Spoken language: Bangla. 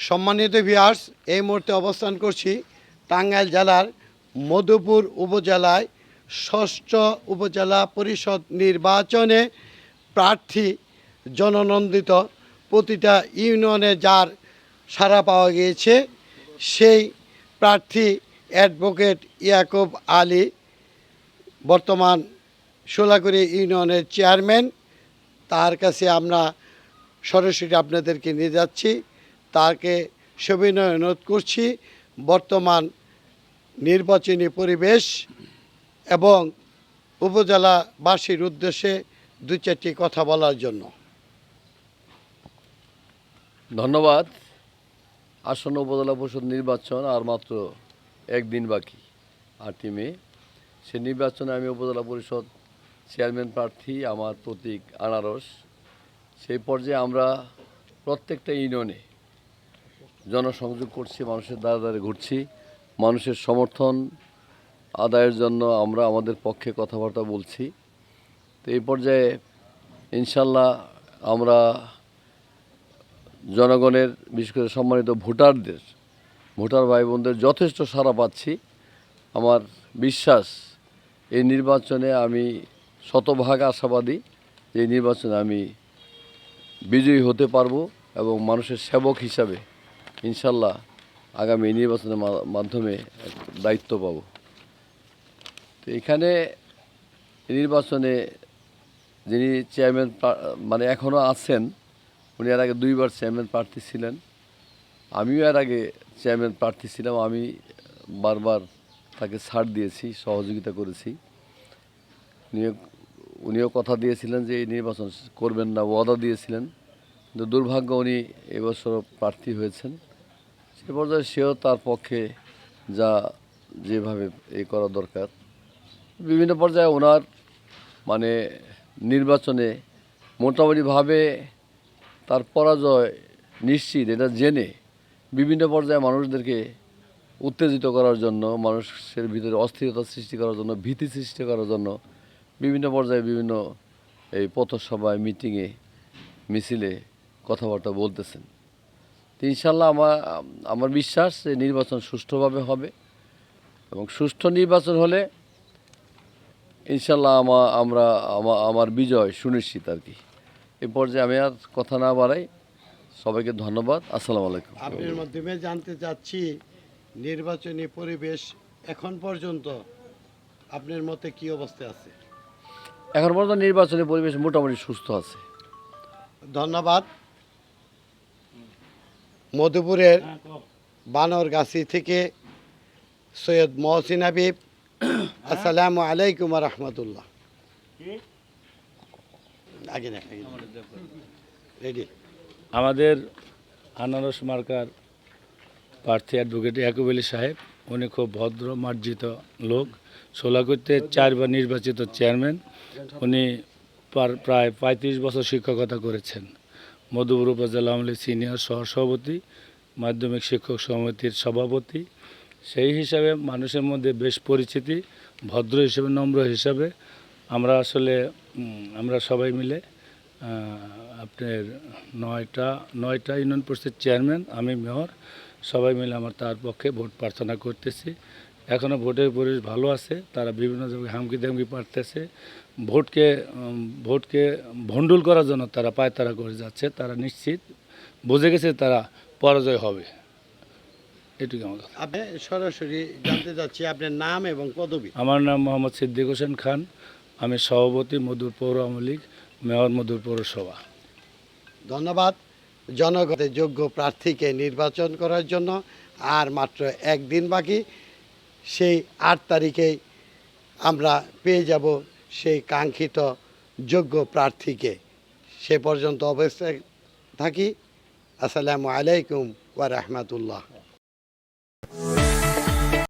সম্মানিত ভিউয়ার্স, এই মুহূর্তে অবস্থান করছি টাঙ্গাইল জেলার মধুপুর উপজেলায় ষষ্ঠ উপজেলা পরিষদ নির্বাচনে প্রার্থী জননন্দিত প্রতিটা ইউনিয়নে যার সাড়া পাওয়া গিয়েছে সেই প্রার্থী অ্যাডভোকেট ইয়াকুব আলী, বর্তমান শোলাকুড়ি ইউনিয়নের চেয়ারম্যান। তার কাছে আমরা সরাসরি আপনাদেরকে নিয়ে যাচ্ছি। তাকে সবিনয় অনুরোধ করছি বর্তমান নির্বাচনী পরিবেশ এবং উপজেলাবাসীর উদ্দেশ্যে দুই চারটি কথা বলার জন্য। ধন্যবাদ। আসন্ন উপজেলা পরিষদ নির্বাচন আর মাত্র একদিন বাকি, 8ই মে। সে নির্বাচনে আমি উপজেলা পরিষদ চেয়ারম্যান প্রার্থী, আমার প্রতীক আনারস। সেই পর্যায়ে আমরা প্রত্যেকটা ইউনিয়নে জনসংযোগ করছি, মানুষের দ্বারে দ্বারে ঘুরছি, মানুষের সমর্থন আদায়ের জন্য আমরা আমাদের পক্ষে কথাবার্তা বলছি। তো এই পর্যায়ে ইনশাল্লাহ আমরা জনগণের, বিশেষ করে সম্মানিত ভোটার ভাই বোনদের যথেষ্ট সাড়া পাচ্ছি। আমার বিশ্বাস এই নির্বাচনে আমি শতভাগ আশাবাদী যে এই নির্বাচনে আমি বিজয়ী হতে পারবো এবং মানুষের সেবক হিসাবে ইনশাল্লাহ আগামী নির্বাচনের মাধ্যমে দায়িত্ব পাব। তো এখানে নির্বাচনে যিনি চেয়ারম্যান মানে এখনও আছেন, উনি এর আগে 2বার চেয়ারম্যান প্রার্থী ছিলেন। আমিও এর আগে চেয়ারম্যান প্রার্থী ছিলাম। আমি বারবার তাকে ছাড় দিয়েছি, সহযোগিতা করেছি। উনিও কথা দিয়েছিলেন যে এই নির্বাচন করবেন না, ওয়াদা দিয়েছিলেন। কিন্তু দুর্ভাগ্য উনি এবছর প্রার্থী হয়েছেন। সে পর্যায়ে সেও তার পক্ষে যেভাবে করা দরকার, বিভিন্ন পর্যায়ে ওনার মানে নির্বাচনে মোটামুটিভাবে তার পরাজয় নিশ্চিত, এটা জেনে বিভিন্ন পর্যায়ে মানুষদেরকে উত্তেজিত করার জন্য, মানুষের ভিতরে অস্থিরতা সৃষ্টি করার জন্য, ভীতি সৃষ্টি করার জন্য বিভিন্ন পর্যায়ে বিভিন্ন এই পথসভায়, মিটিংয়ে, মিছিলে কথাবার্তা বলতেছেন। তো ইনশাল্লাহ আমার বিশ্বাস যে নির্বাচন সুষ্ঠুভাবে হবে এবং সুষ্ঠু নির্বাচন হলে ইনশাল্লাহ আমার বিজয় সুনিশ্চিত আর কি। এই পর্যায়ে আমি আর কথা না বাড়াই, সবাইকে ধন্যবাদ। আসসালামু আলাইকুম। আপনার মাধ্যমে জানতে চাচ্ছি নির্বাচনী পরিবেশ এখন পর্যন্ত আপনার মতে কি অবস্থায় আছে? এখন পর্যন্ত নির্বাচনী পরিবেশ মোটামুটি সুস্থ আছে। ধন্যবাদ। মধুপুরের বানরগাছি থেকে সৈয়দ মহসিন হাবিব। আসসালামু আলাইকুম রহমতুল্লাহ। আগে না রেডি। আমাদের আনারস মার্কার প্রার্থী অ্যাডভোকেট ইয়াকুব আলী সাহেব, উনি খুব ভদ্র মার্জিত লোক। শোলাকুড়িতে 4বার নির্বাচিত চেয়ারম্যান। উনি প্রায় 35 বছর শিক্ষকতা করেছেন। মধুপুর উপজেলা আওয়ামী লীগ সিনিয়র সহসভাপতি, মাধ্যমিক শিক্ষক সমিতির সভাপতি। সেই হিসাবে মানুষের মধ্যে বেশ পরিচিতি, ভদ্র হিসেবে, নম্র হিসাবে। আমরা সবাই মিলে আপনার 9টা ইউনিয়ন পরিষদের চেয়ারম্যান, আমি মেয়র, সবাই মিলে তার পক্ষে ভোট প্রার্থনা করতেছি। এখনও ভোটের পরিবেশ ভালো আছে। তারা বিভিন্ন জায়গায় হামকি দামকি পারতেছে, ভোটকে ভণ্ডুল করার জন্য তারা পায়তারা করে যাচ্ছে। তারা নিশ্চিত বুঝে গেছে তারা পরাজয় হবে। এটুকু আমার কথা। আপনি সরাসরি জানতে চাচ্ছি আপনার নাম এবং পদবি। আমার নাম মোহাম্মদ সিদ্দিক হোসেন খান। আমি সভাপতি মধুর পৌর আওয়ামী লীগ, মেয়র মধুর পৌরসভা। ধন্যবাদ। জনগণের যোগ্য প্রার্থীকে নির্বাচন করার জন্য আর মাত্র একদিন বাকি। সেই 8 তারিখেই আমরা পেয়ে যাব সেই কাঙ্ক্ষিত যোগ্য প্রার্থীকে। সে পর্যন্ত অবস্থায় থাকি। আসসালামু আলাইকুম ওয়া রাহমাতুল্লাহ।